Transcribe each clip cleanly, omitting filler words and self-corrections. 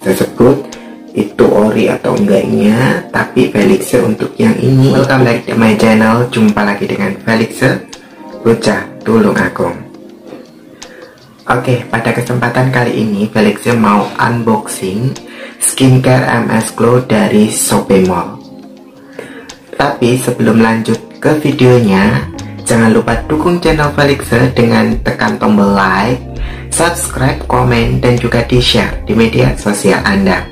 tersebut itu ori atau enggaknya, tapi Felixe untuk yang ini. Welcome back to my channel, jumpa lagi dengan Felixe bocah tulung agung. Oke, pada kesempatan kali ini Felixe mau unboxing skincare MS Glow dari Shopee Mall. Tapi sebelum lanjut ke videonya, jangan lupa dukung channel Felixe dengan tekan tombol like, subscribe, komen, dan juga di-share di media sosial Anda.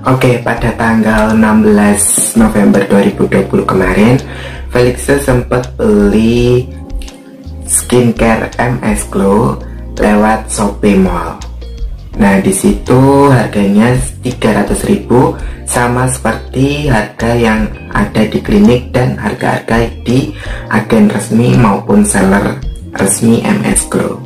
Oke, pada tanggal 16 November 2020 kemarin, Felixe sempat beli skincare MS Glow lewat Shopee Mall. Nah, di situ harganya 300.000, sama seperti harga yang ada di klinik dan harga-harga di agen resmi maupun seller resmi MS Glow.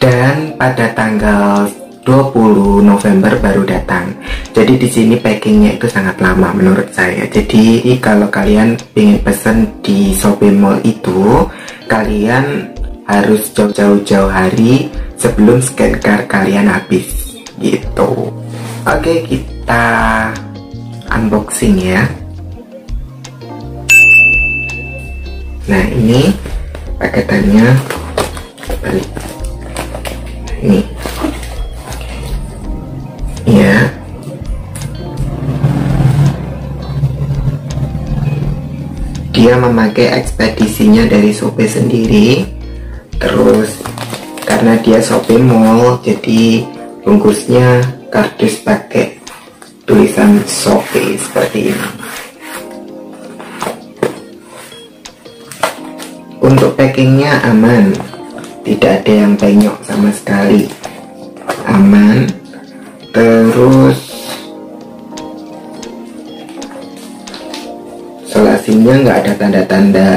Dan pada tanggal 20 November baru datang. Jadi di sini packingnya itu sangat lama menurut saya. Jadi kalau kalian ingin pesen di Shopee Mall itu, kalian harus jauh-jauh hari sebelum skincare kalian habis gitu. Oke, kita unboxing ya. Nah, ini paketannya balik. Ini ya, dia memakai ekspedisinya dari Shopee sendiri. Terus karena dia Shopee Mall, jadi bungkusnya kardus pakai tulisan Shopee seperti ini. Untuk packingnya aman, tidak ada yang penyok sama sekali, aman. Terus solasinya nggak ada tanda-tanda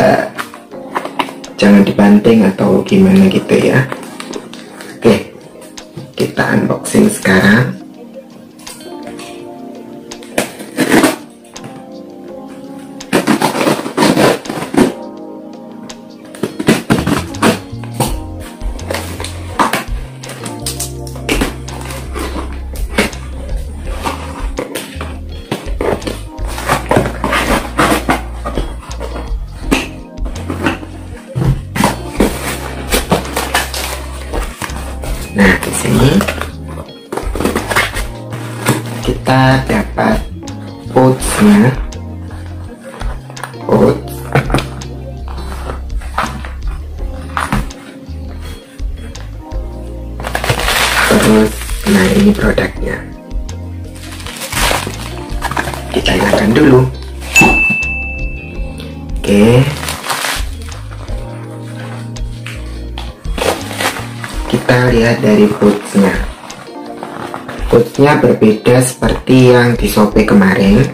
jangan dibanting atau gimana gitu ya. Oke, kita unboxing sekarang. Nah, di sini kita dapat pouchnya, terus nah ini produknya. Kita nyalakan dulu. Oke, kita lihat dari pouchnya. Pouchnya berbeda seperti yang di Shopee kemarin,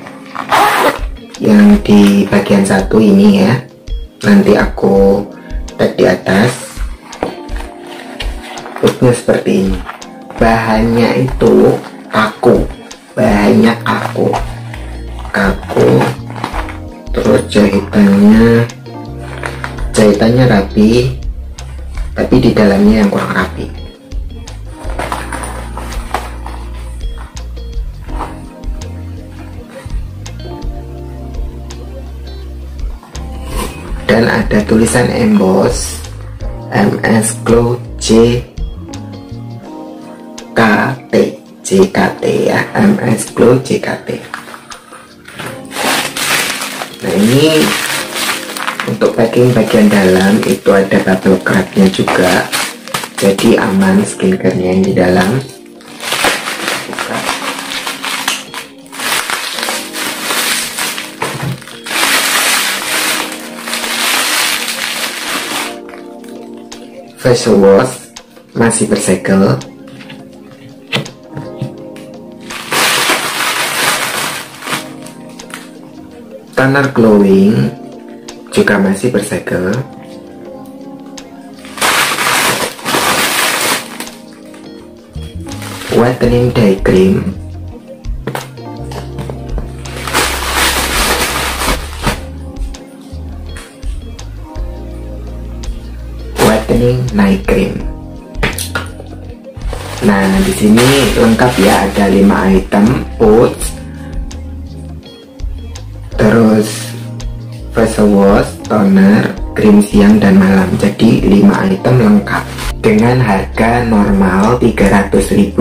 yang di bagian satu ini ya. Nanti aku tag di atas. Pouchnya seperti ini. Bahannya itu kaku, bahannya kaku. Terus jahitannya rapi, tapi di dalamnya yang kurang rapi. Dan ada tulisan emboss MS Glow JKT ya, MS Glow JKT. Nah, ini untuk packing bagian dalam itu ada bubble wrapnya juga, jadi aman skincarenya yang di dalam. Buka. Facial wash masih bersegel. Toner glowing juga masih bersegel. Whitening day cream night cream. Nah, di sini lengkap ya, ada 5 item: oats, terus facial wash, toner, krim siang dan malam. Jadi 5 item lengkap dengan harga normal Rp300.000.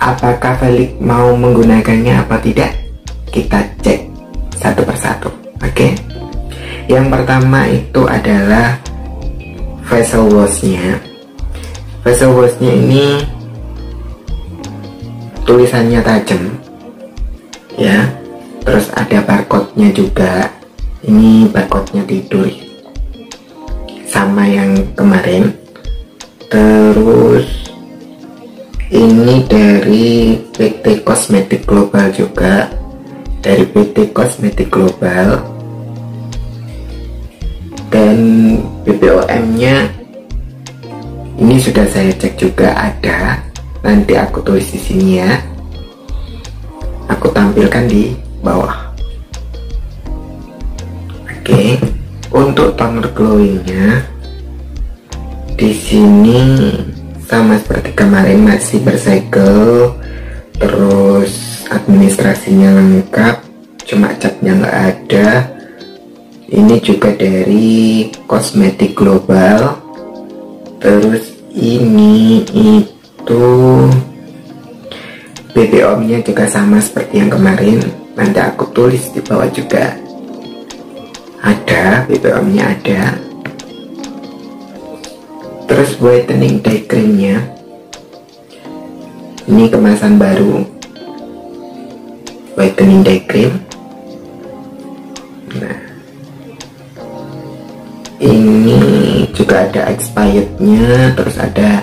Apakah Felix mau menggunakannya apa tidak? Kita cek satu persatu. Oke. Yang pertama itu adalah facial washnya. Facial washnya ini tulisannya tajam ya, terus ada barcode-nya juga. Ini barcode-nya tidur sama yang kemarin. Terus ini dari PT Cosmetic Global juga, dari PT Cosmetic Global. Dan BPOM-nya ini sudah saya cek juga ada, nanti aku tulis di sini ya, aku tampilkan di bawah. Oke, untuk toner glowingnya di sini sama seperti kemarin, masih bersegel, terus administrasinya lengkap, cuma catnya nggak ada. Ini juga dari Cosmetic Global. Terus ini itu BPOM-nya juga sama seperti yang kemarin, nanti aku tulis di bawah juga. Ada BPOM-nya ada. Terus whitening day cream-nya ini kemasan baru, whitening day cream. Nah, ini juga ada expirednya, terus ada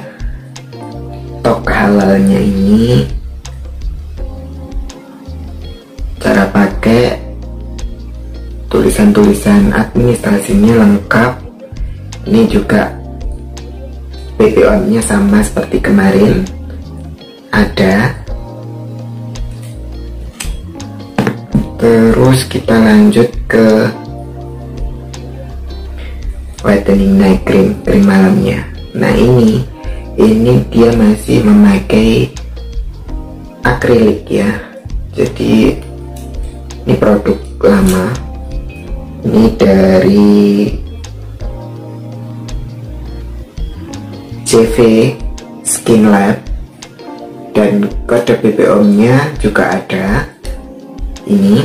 tok halalnya. Ini cara pakai, tulisan-tulisan administrasinya lengkap. Ini juga BPOM-nya sama seperti kemarin ada. Terus kita lanjut ke whitening night cream, krim malamnya. Nah, ini dia masih memakai akrilik ya, jadi ini produk lama. Ini dari CV Skin Lab dan kode BPOM-nya juga ada. Ini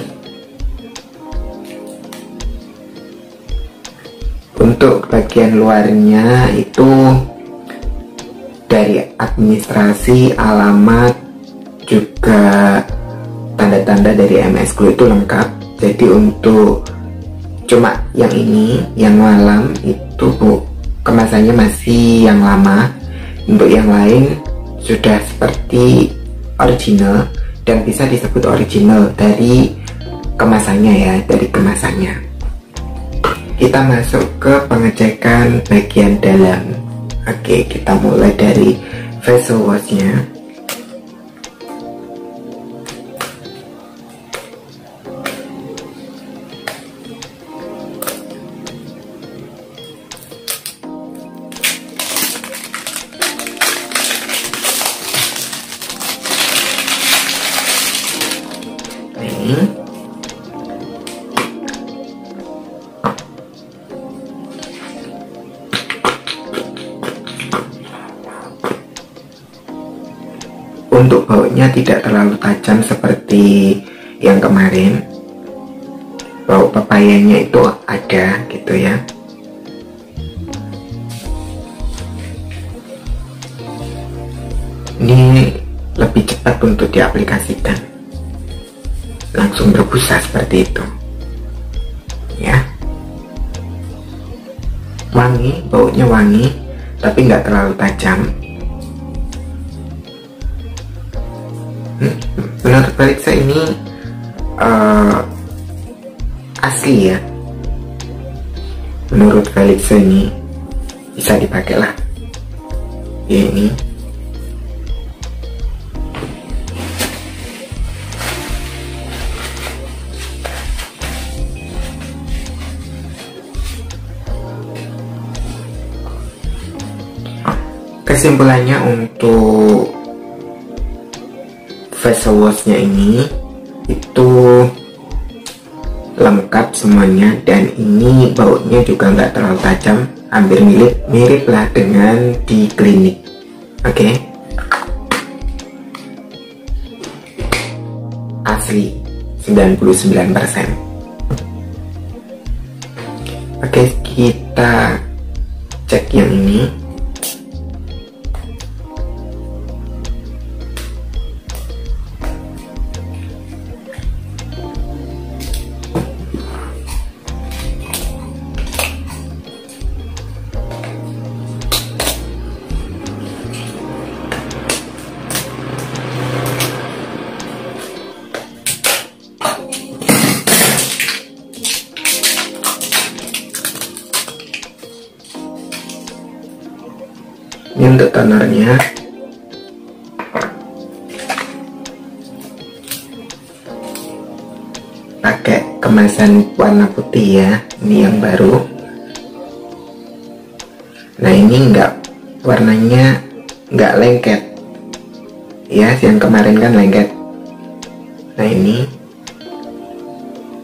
untuk bagian luarnya itu dari administrasi, alamat, juga tanda-tanda dari MS Glow itu lengkap. Jadi untuk cuma yang ini, yang malam itu kemasannya masih yang lama. Untuk yang lain sudah seperti original dan bisa disebut original dari kemasannya ya, dari kemasannya. Kita masuk ke pengecekan bagian dalam. Oke, kita mulai dari facial washnya. Nih, untuk baunya tidak terlalu tajam seperti yang kemarin. Bau pepayanya itu ada gitu ya. Ini lebih cepat untuk diaplikasikan, langsung berbusa seperti itu ya. Wangi, baunya wangi tapi nggak terlalu tajam. Menurut Felix ini asli ya. Menurut Felix ini bisa dipakai lah ya. Ini kesimpulannya untuk face washnya ini itu lengkap semuanya, dan ini baunya juga nggak terlalu tajam, hampir mirip lah dengan di klinik. Oke. Asli 99%. Oke, kita cek yang ini. Ini untuk tonernya. Pakai kemasan warna putih ya, ini yang baru. Nah ini warnanya nggak lengket ya, yang kemarin kan lengket. Nah ini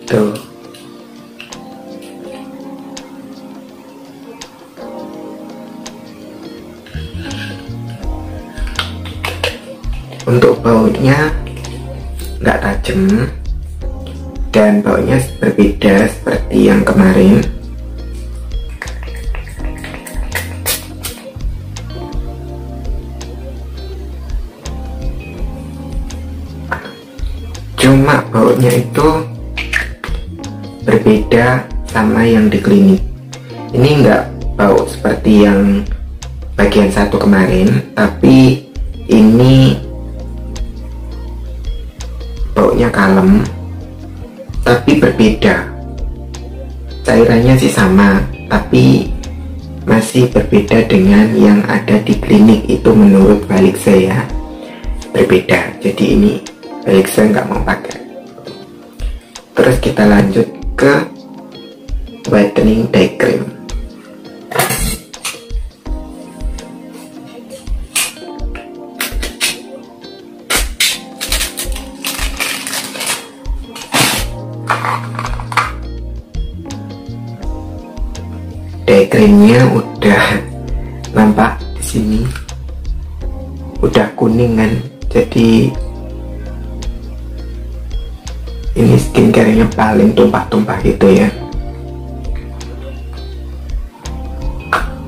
tuh. Untuk baunya nggak tajam dan baunya berbeda seperti yang kemarin. Cuma baunya itu berbeda sama yang di klinik. Ini nggak bau seperti yang bagian satu kemarin, tapi ini baunya kalem tapi berbeda. Cairannya sih sama tapi masih berbeda dengan yang ada di klinik, itu menurut balik saya berbeda. Jadi ini balik saya nggak mau pakai. Terus kita lanjut ke whitening day cream. Day creamnya udah nampak di sini, udah kuning kan, jadi ini skincare-nya paling tumpah-tumpah gitu ya,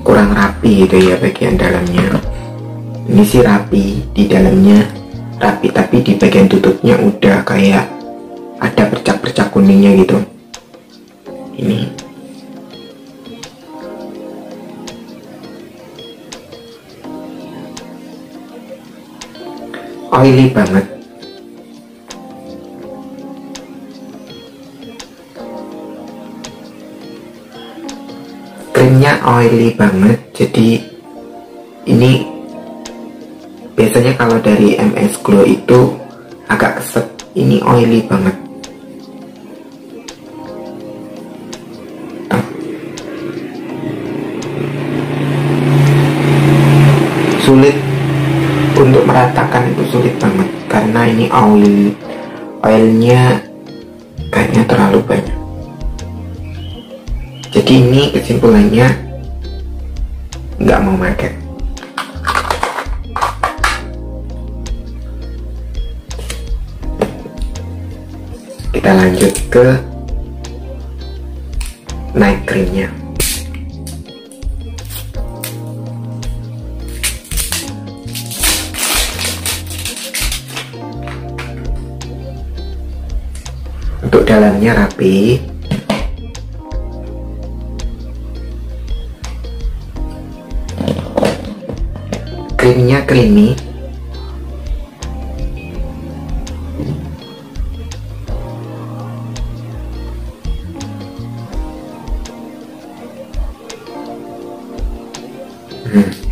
kurang rapi gitu ya bagian dalamnya. Ini sih rapi, di dalamnya rapi, tapi di bagian tutupnya udah kayak ada bercak-bercak kuningnya gitu. Ini oily banget. Krimnya oily banget, jadi ini biasanya kalau dari MS Glow itu agak keset, ini oily banget. Sulit untuk meratakan, itu sulit banget karena ini oilnya kayaknya terlalu banyak. Jadi ini kesimpulannya nggak mau pakai. Kita lanjut ke night creamnya. Untuk dalamnya rapi, krimnya creamy,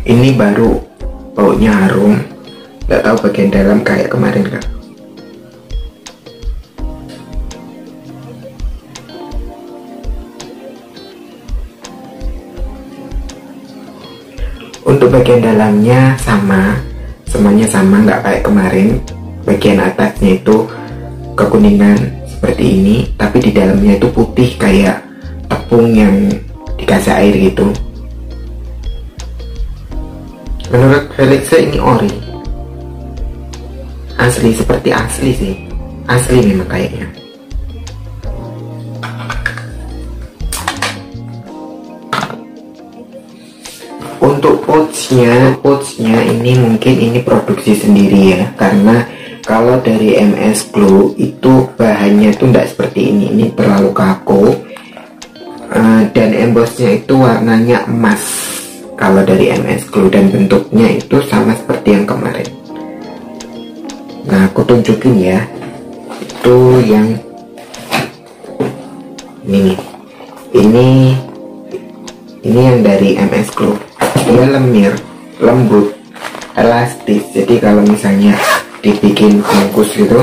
ini baru baunya harum, nggak tahu bagian dalam kayak kemarin kan. Untuk bagian bagian dalamnya sama, semuanya sama, nggak kayak kemarin. Bagian atasnya itu kekuningan seperti ini, tapi di dalamnya itu putih kayak tepung yang dikasih air gitu. Menurut Felix ini ori, asli, seperti asli sih, asli memang kayaknya. Untuk pouchnya ini mungkin ini produksi sendiri ya, karena kalau dari MS Glow itu bahannya tuh tidak seperti ini terlalu kaku, dan embossnya itu warnanya emas kalau dari MS Glow, dan bentuknya itu sama seperti yang kemarin. Nah, aku tunjukin ya, itu yang ini nih, ini yang dari MS Glow. Dia lemir, lembut, elastis, jadi kalau misalnya dibikin bungkus gitu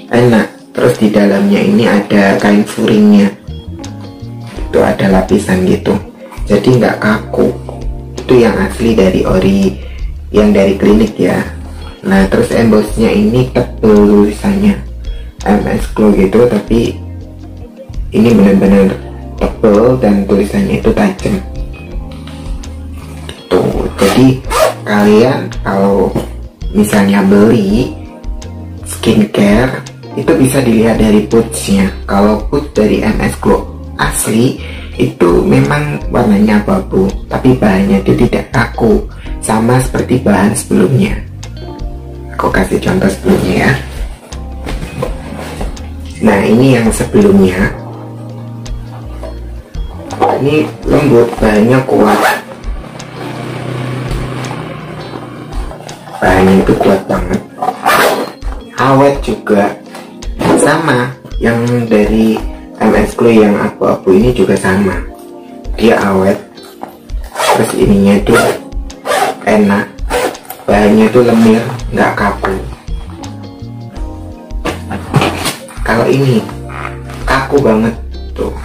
enak. Terus di dalamnya ini ada kain furingnya, itu ada lapisan gitu, jadi nggak kaku. Itu yang asli dari ori, yang dari klinik ya. Nah, terus embossnya ini tebel tulisannya MS Glow gitu, tapi ini benar-benar tebel dan tulisannya itu tajam. Jadi kalian kalau misalnya beli skincare itu bisa dilihat dari pouchnya. Kalau pouch dari MS Glow asli itu memang warnanya abu-abu, tapi bahannya itu tidak kaku, sama seperti bahan sebelumnya. Aku kasih contoh sebelumnya ya. Nah, ini yang sebelumnya, ini lembut, bahannya kuat. Bahannya itu kuat banget, awet juga, sama yang dari MS Glow yang abu-abu ini juga sama, dia awet. Terus ininya itu enak, bahannya itu lemir, nggak kaku. Kalau ini kaku banget tuh,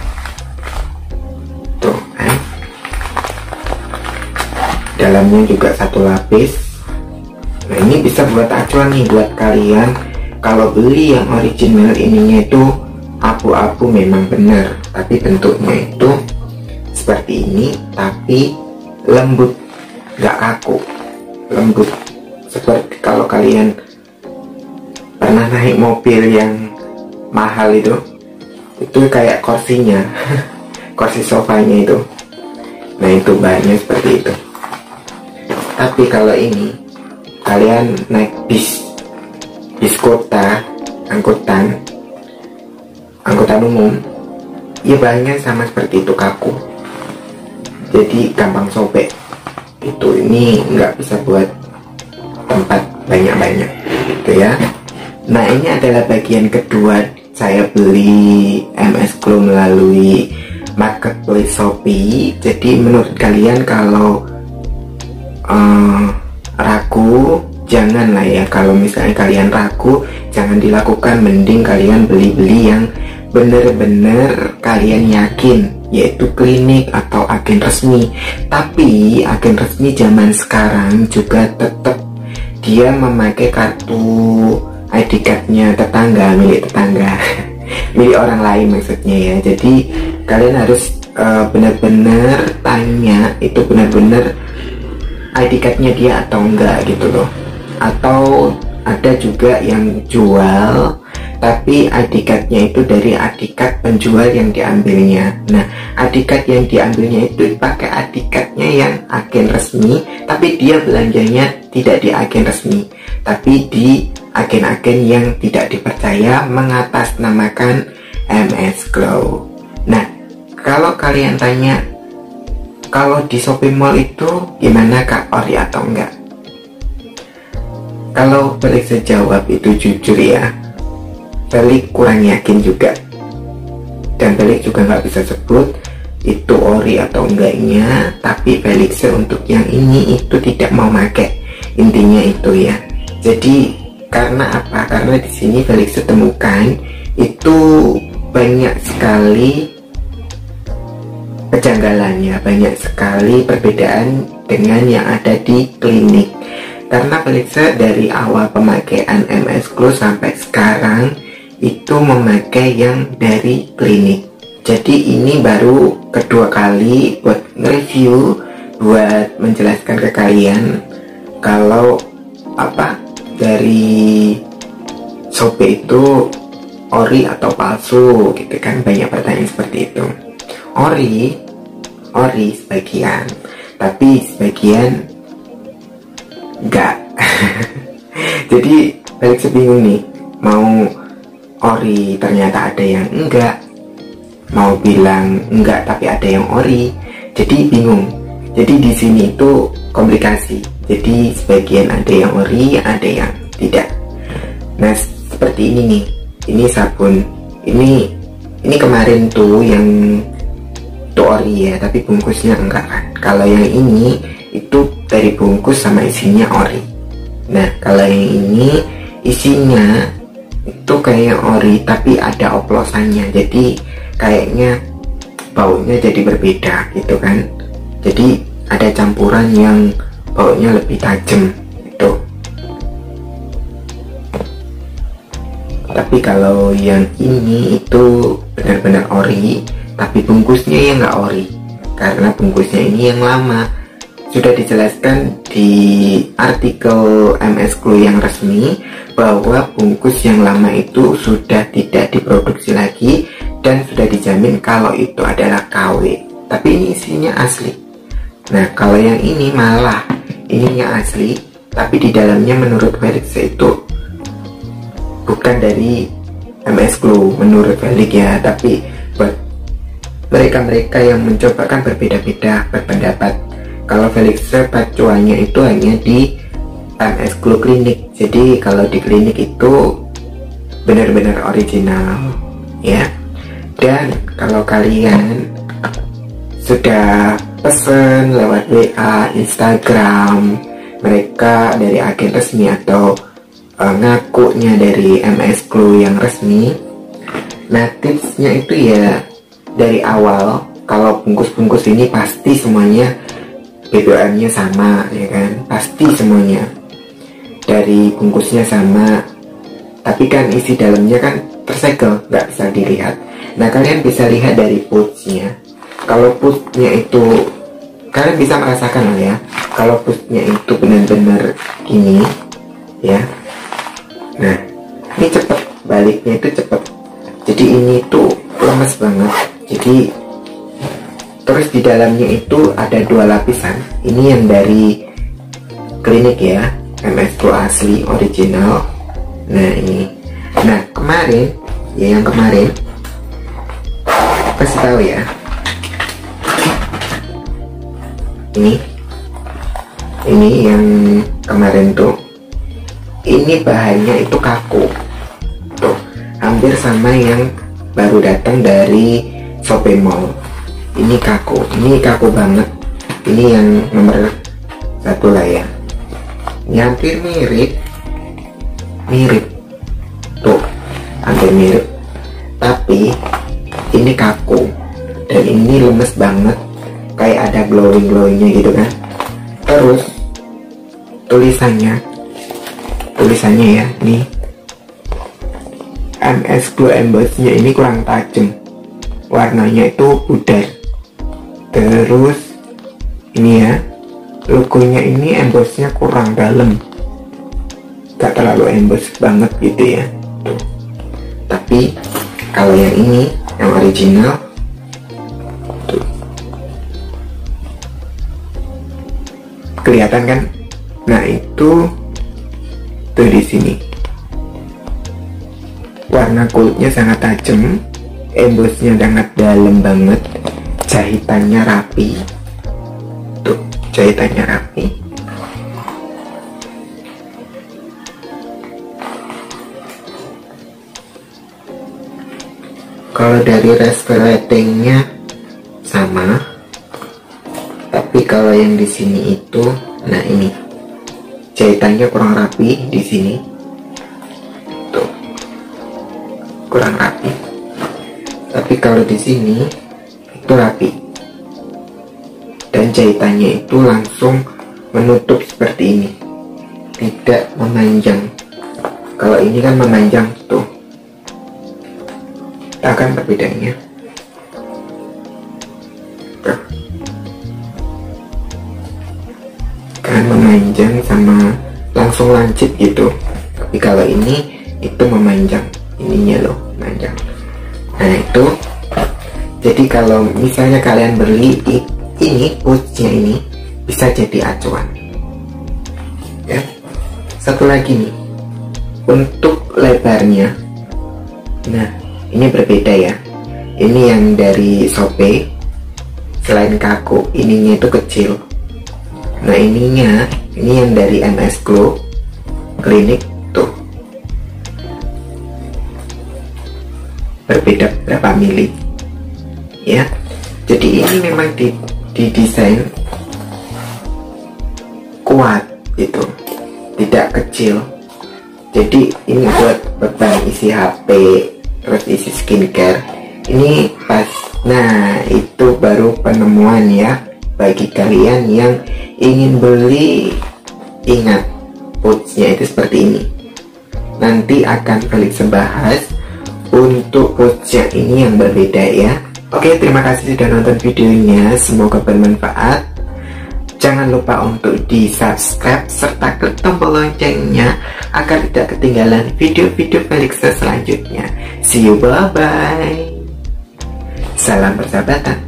dalamnya juga satu lapis. Nah, ini bisa buat acuan nih buat kalian. Kalau beli yang original ininya itu abu-abu memang benar, tapi bentuknya itu seperti ini, tapi lembut, nggak kaku, lembut. Seperti kalau kalian pernah naik mobil yang mahal itu kayak kursinya, kursi sofanya itu. Nah, itu bahannya seperti itu. Tapi kalau ini kalian naik bis kota, angkutan umum, ya bahannya sama seperti itu, kaku, jadi gampang sobek. Itu ini nggak bisa buat tempat banyak-banyak gitu ya. Nah, ini adalah bagian kedua saya beli MS Glow melalui marketplace Shopee. Jadi menurut kalian kalau ragu, janganlah ya. Kalau misalnya kalian ragu, jangan dilakukan. Mending kalian beli-beli yang bener-bener kalian yakin, yaitu klinik atau agen resmi. Tapi agen resmi zaman sekarang juga tetap dia memakai kartu ID cardnya tetangga, milik tetangga milik orang lain maksudnya ya. Jadi kalian harus benar-benar tanya itu benar-benar ID cardnya dia atau enggak gitu loh. Atau ada juga yang jual tapi ID cardnya itu dari ID card penjual yang diambilnya. Nah, ID card yang diambilnya itu pakai ID cardnya yang agen resmi, tapi dia belanjanya tidak di agen resmi, tapi di agen-agen yang tidak dipercaya mengatasnamakan MS Glow. Nah, kalau kalian tanya, kalau di Shopee Mall itu gimana kak, ori atau enggak? Kalau Felix jawab itu jujur ya, Felix kurang yakin juga. Dan Felix juga nggak bisa sebut itu ori atau enggaknya. Tapi Felix untuk yang ini itu tidak mau pakai, intinya itu ya. Jadi karena apa? Karena di sini Felix temukan itu banyak sekali kejanggalannya, banyak sekali perbedaan dengan yang ada di klinik. Karena Felixa dari awal pemakaian MS Glow sampai sekarang itu memakai yang dari klinik. Jadi ini baru kedua kali buat nge-review, buat menjelaskan ke kalian kalau dari Shopee itu ori atau palsu gitu kan. Banyak pertanyaan seperti itu. Ori sebagian, tapi sebagian enggak. Jadi Felixa bingung nih, mau ori ternyata ada yang enggak, mau bilang enggak tapi ada yang ori, jadi bingung. Jadi di sini itu komplikasi. Jadi sebagian ada yang ori, ada yang tidak. Nah seperti ini nih, ini sabun, ini kemarin tuh yang tuh ori ya, tapi bungkusnya enggak kan. Kalau yang ini itu dari bungkus sama isinya ori. Nah kalau yang ini isinya itu kayak ori tapi ada oplosannya, jadi kayaknya baunya jadi berbeda gitu kan. Jadi ada campuran yang baunya lebih tajam itu. Tapi kalau yang ini itu benar-benar ori, tapi bungkusnya yang nggak ori, karena bungkusnya ini yang lama. Sudah dijelaskan di artikel MS Glow yang resmi bahwa bungkus yang lama itu sudah tidak diproduksi lagi dan sudah dijamin kalau itu adalah KW. Tapi ini isinya asli. Nah kalau yang ini malah ininya asli, tapi di dalamnya menurut Felixa itu bukan dari MS Glow menurut Felix ya, tapi buat mereka-mereka yang mencoba kan berbeda-beda berpendapat. Kalau Felixa pacuannya itu hanya di MS Glow klinik. Jadi kalau di klinik itu benar-benar original ya. Dan kalau kalian sudah pesen lewat WA, Instagram mereka dari agen resmi atau ngakunya dari MS Glow yang resmi, nah tipsnya itu ya dari awal, kalau bungkus-bungkus ini pasti semuanya BBM-nya sama ya kan, pasti semuanya dari bungkusnya sama, tapi kan isi dalamnya kan tersegel, nggak bisa dilihat. Nah kalian bisa lihat dari pouchnya. Kalau pouchnya itu kalian bisa merasakan ya, kalau pouchnya itu benar-benar gini ya. Nah ini cepet, baliknya itu cepet. Jadi ini tuh lemes banget. Jadi terus di dalamnya itu ada 2 lapisan. Ini yang dari klinik ya, MS Glow asli original. Nah ini, nah kemarin ya, yang kemarin kasih tahu ya, ini yang kemarin tuh, ini bahannya itu kaku tuh, hampir sama yang baru datang dari Shopee Mall. Ini kaku banget. Ini yang nomor 1 lah ya. Ini hampir mirip tuh, hampir mirip, tapi ini kaku dan ini lemes banget, kayak ada glowingnya gitu kan. Terus tulisannya ya, nih MS Glow embossnya ini kurang tajam, warnanya itu pudar. Terus ini ya, logonya ini embossnya kurang dalam, gak terlalu emboss banget gitu ya tuh. Tapi kalau yang ini yang original tuh, kelihatan kan. Nah itu tuh di sini warna kulitnya sangat tajam, embossnya sangat dalam banget, jahitannya rapi tuh, jahitannya rapi. Kalau dari resletingnya sama, tapi kalau yang di sini itu, nah ini jahitannya kurang rapi di sini tuh, kurang rapi. Tapi kalau di sini itu rapi. dan jahitannya itu langsung menutup seperti ini, tidak memanjang. Kalau ini kan memanjang tuh. Kita akan perbedaannya. Tuh. Kan memanjang sama langsung lancip gitu. Tapi kalau ini itu memanjang, ininya loh memanjang. Nah itu, jadi kalau misalnya kalian beli ini pouchnya ini bisa jadi acuan ya. Satu lagi nih untuk lebarnya, nah ini berbeda ya. Ini yang dari Shopee, selain kaku ininya itu kecil. Nah ini yang dari MS Glow Clinic tuh berbeda berapa mili ya. Jadi ini memang didesain kuat gitu, tidak kecil. Jadi ini buat beban isi HP, terus isi skincare, ini pas. Nah itu baru penemuan ya bagi kalian yang ingin beli. Ingat, pouchnya itu seperti ini. Nanti akan Felix bahas untuk pouchnya ini yang berbeda ya. Oke, terima kasih sudah nonton videonya, semoga bermanfaat. Jangan lupa untuk di subscribe serta klik tombol loncengnya agar tidak ketinggalan video-video Felix selanjutnya. See you, bye bye. Salam persahabatan.